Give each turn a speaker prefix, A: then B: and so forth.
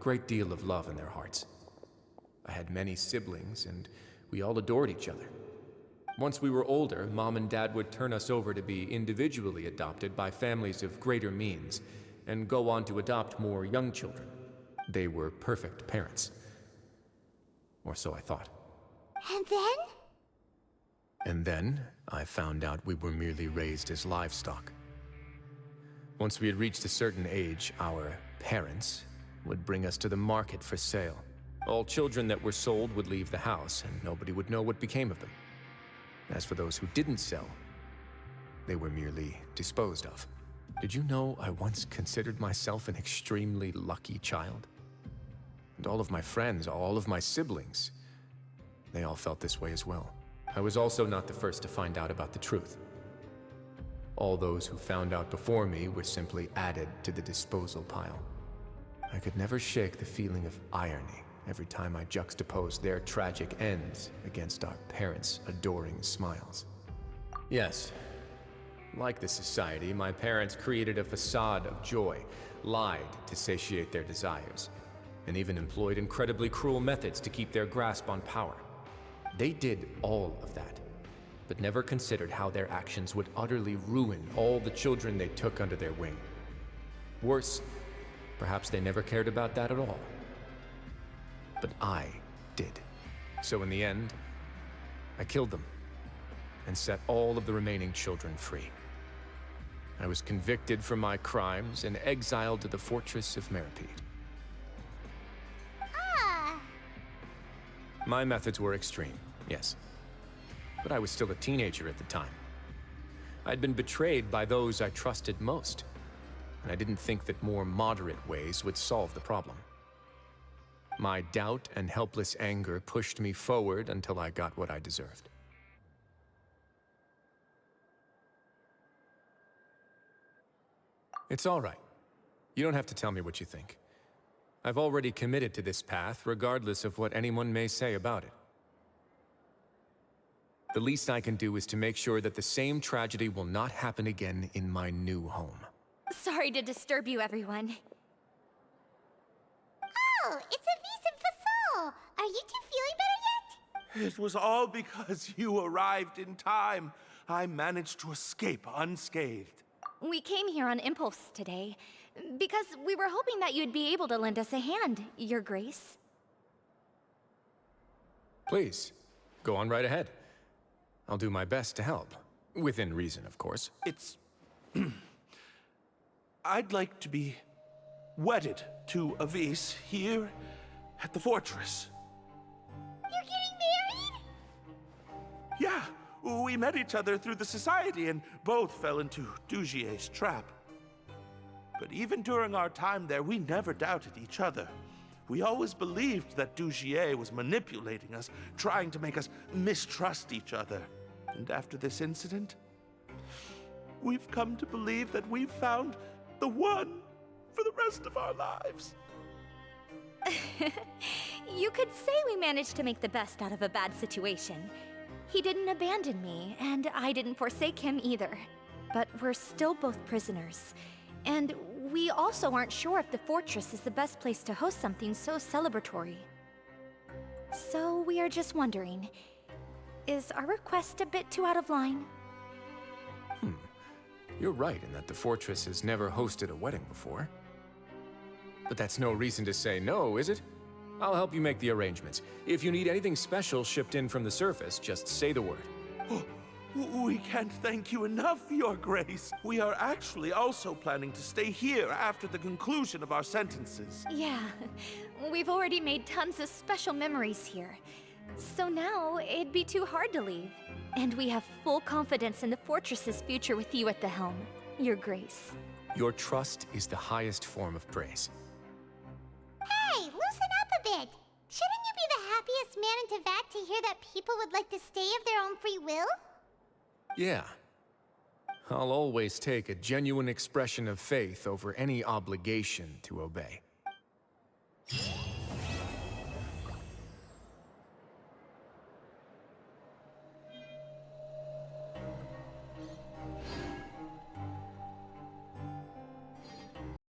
A: great deal of love in their hearts. I had many siblings, and we all adored each other. Once we were older, Mom and Dad would turn us over to be individually adopted by families of greater means, and go on to adopt more young children. They were perfect parents. Or so I thought.
B: And then?
A: And then, I found out we were merely raised as livestock. Once we had reached a certain age, our parents would bring us to the market for sale. All children that were sold would leave the house, and nobody would know what became of them. As for those who didn't sell, they were merely disposed of. Did you know I once considered myself an extremely lucky child? And all of my friends, all of my siblings, they all felt this way as well. I was also not the first to find out about the truth. All those who found out before me were simply added to the disposal pile. I could never shake the feeling of irony every time I juxtaposed their tragic ends against our parents' adoring smiles. Yes, like the society, my parents created a facade of joy, lied to satiate their desires, and even employed incredibly cruel methods to keep their grasp on power. They did all of that, but never considered how their actions would utterly ruin all the children they took under their wing. Worse, perhaps they never cared about that at all. But I did. So in the end, I killed them and set all of the remaining children free. I was convicted for my crimes and exiled to the Fortress of Meropide.
B: Ah!
A: My methods were extreme, yes. But I was still a teenager at the time. I'd been betrayed by those I trusted most, and I didn't think that more moderate ways would solve the problem. My doubt and helpless anger pushed me forward until I got what I deserved. It's all right. You don't have to tell me what you think. I've already committed to this path, regardless of what anyone may say about it. The least I can do is to make sure that the same tragedy will not happen again in my new home.
C: Sorry to disturb you, everyone.
B: Oh, it's a vis and fasol. Are you two feeling better yet?
D: It was all because you arrived in time. I managed to escape unscathed.
C: We came here on impulse today, because we were hoping that you'd be able to lend us a hand, Your Grace.
A: Please, go on right ahead. I'll do my best to help. Within reason, of course.
D: It's... I'd like to be wedded to Avis here at the fortress.
B: You're getting married?
D: Yeah, we met each other through the society and both fell into Dugier's trap. But even during our time there, we never doubted each other. We always believed that Dugier was manipulating us, trying to make us mistrust each other. And after this incident, we've come to believe that we've found the one for the rest of our lives.
C: You could say we managed to make the best out of a bad situation. He didn't abandon me, and I didn't forsake him either. But we're still both prisoners. And we also aren't sure if the fortress is the best place to host something so celebratory. So we are just wondering, is our request a bit too out of line?
A: You're right in that the fortress has never hosted a wedding before. But that's no reason to say no, is it? I'll help you make the arrangements. If you need anything special shipped in from the surface, just say the word.
D: We can't thank you enough, Your Grace. We are actually also planning to stay here after the conclusion of our sentences.
C: Yeah, we've already made tons of special memories here. So now, it'd be too hard to leave. And we have full confidence in the fortress's future with you at the helm, Your Grace.
A: Your trust is the highest form of praise.
B: Hey, loosen up a bit. Shouldn't you be the happiest man in Teyvat to hear that people would like to stay of their own free will?
A: Yeah. I'll always take a genuine expression of faith over any obligation to obey.